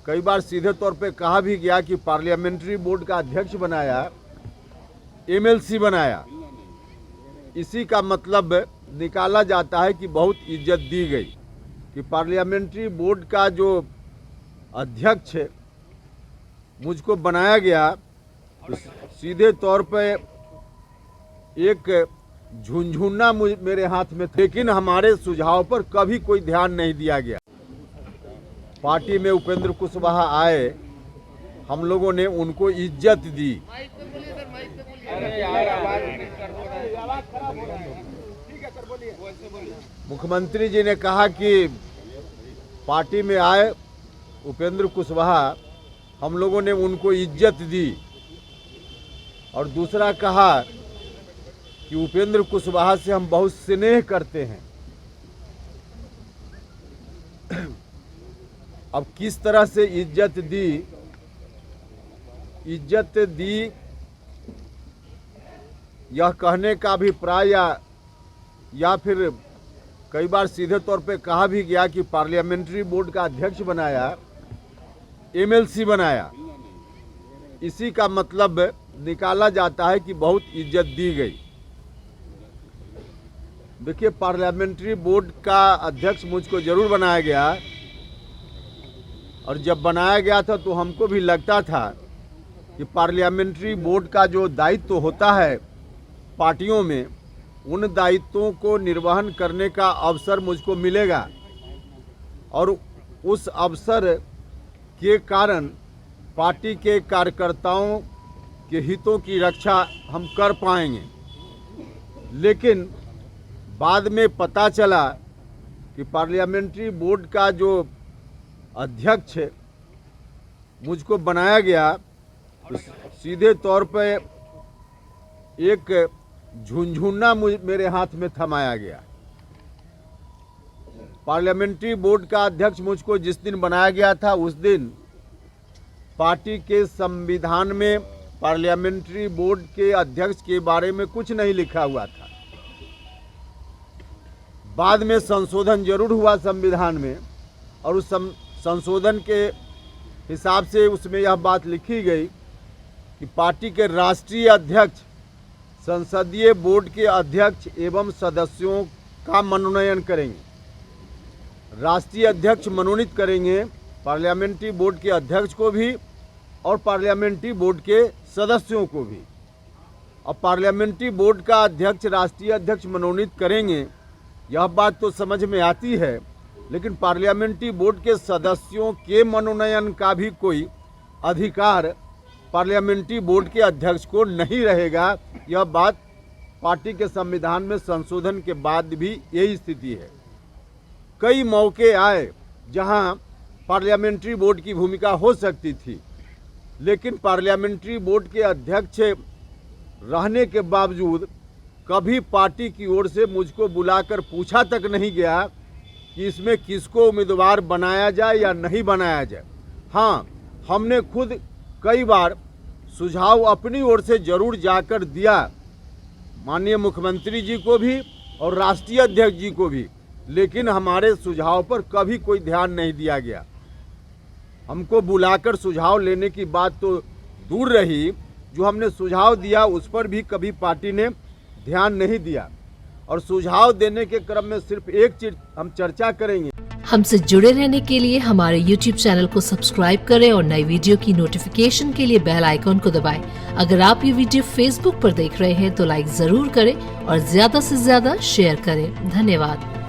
कई बार सीधे तौर पे कहा भी गया कि पार्लियामेंट्री बोर्ड का अध्यक्ष बनाया, एमएलसी बनाया, इसी का मतलब निकाला जाता है कि बहुत इज्जत दी गई कि पार्लियामेंट्री बोर्ड का जो अध्यक्ष मुझको बनाया गया, तो सीधे तौर पे एक झुनझुना मेरे हाथ में था, लेकिन हमारे सुझाव पर कभी कोई ध्यान नहीं दिया गया। पार्टी में उपेंद्र कुशवाहा आए, हम लोगों ने उनको इज्जत दी। मुख्यमंत्री जी ने कहा कि पार्टी में आए उपेंद्र कुशवाहा, हम लोगों ने उनको इज्जत दी। और दूसरा कहा कि उपेंद्र कुशवाहा से हम बहुत स्नेह करते हैं। अब किस तरह से इज्जत दी यह कहने का अभिप्राय या फिर कई बार सीधे तौर पे कहा भी गया कि पार्लियामेंट्री बोर्ड का अध्यक्ष बनाया, एमएलसी बनाया, इसी का मतलब निकाला जाता है कि बहुत इज्जत दी गई। देखिए, पार्लियामेंट्री बोर्ड का अध्यक्ष मुझको जरूर बनाया गया, और जब बनाया गया था तो हमको भी लगता था कि पार्लियामेंट्री बोर्ड का जो दायित्व होता है पार्टियों में, उन दायित्वों को निर्वहन करने का अवसर मुझको मिलेगा, और उस अवसर के कारण पार्टी के कार्यकर्ताओं के हितों की रक्षा हम कर पाएंगे। लेकिन बाद में पता चला कि पार्लियामेंट्री बोर्ड का जो अध्यक्ष मुझको बनाया गया, तो सीधे तौर पे एक झुनझुना मेरे हाथ में थमाया गया। पार्लियामेंट्री बोर्ड का अध्यक्ष मुझको जिस दिन बनाया गया था, उस दिन पार्टी के संविधान में पार्लियामेंट्री बोर्ड के अध्यक्ष के बारे में कुछ नहीं लिखा हुआ था। बाद में संशोधन जरूर हुआ संविधान में, और उस संशोधन के हिसाब से उसमें यह बात लिखी गई कि पार्टी के राष्ट्रीय अध्यक्ष संसदीय बोर्ड के अध्यक्ष एवं सदस्यों का मनोनयन करेंगे। राष्ट्रीय अध्यक्ष मनोनीत करेंगे पार्लियामेंट्री बोर्ड के अध्यक्ष को भी और पार्लियामेंट्री बोर्ड के सदस्यों को भी। अब पार्लियामेंट्री बोर्ड का अध्यक्ष राष्ट्रीय अध्यक्ष मनोनीत करेंगे, यह बात तो समझ में आती है, लेकिन पार्लियामेंट्री बोर्ड के सदस्यों के मनोनयन का भी कोई अधिकार पार्लियामेंट्री बोर्ड के अध्यक्ष को नहीं रहेगा। यह बात पार्टी के संविधान में संशोधन के बाद भी यही स्थिति है। कई मौके आए जहां पार्लियामेंट्री बोर्ड की भूमिका हो सकती थी, लेकिन पार्लियामेंट्री बोर्ड के अध्यक्ष रहने के बावजूद कभी पार्टी की ओर से मुझको बुलाकर पूछा तक नहीं गया कि इसमें किसको उम्मीदवार बनाया जाए या नहीं बनाया जाए। हाँ, हमने खुद कई बार सुझाव अपनी ओर से जरूर जाकर दिया, माननीय मुख्यमंत्री जी को भी और राष्ट्रीय अध्यक्ष जी को भी, लेकिन हमारे सुझाव पर कभी कोई ध्यान नहीं दिया गया। हमको बुलाकर सुझाव लेने की बात तो दूर रही, जो हमने सुझाव दिया उस पर भी कभी पार्टी ने ध्यान नहीं दिया। और सुझाव देने के क्रम में सिर्फ एक चीज हम चर्चा करेंगे। हमसे जुड़े रहने के लिए हमारे YouTube चैनल को सब्सक्राइब करें और नई वीडियो की नोटिफिकेशन के लिए बेल आइकॉन को दबाएं। अगर आप ये वीडियो Facebook पर देख रहे हैं तो लाइक जरूर करें और ज्यादा से ज्यादा शेयर करें। धन्यवाद।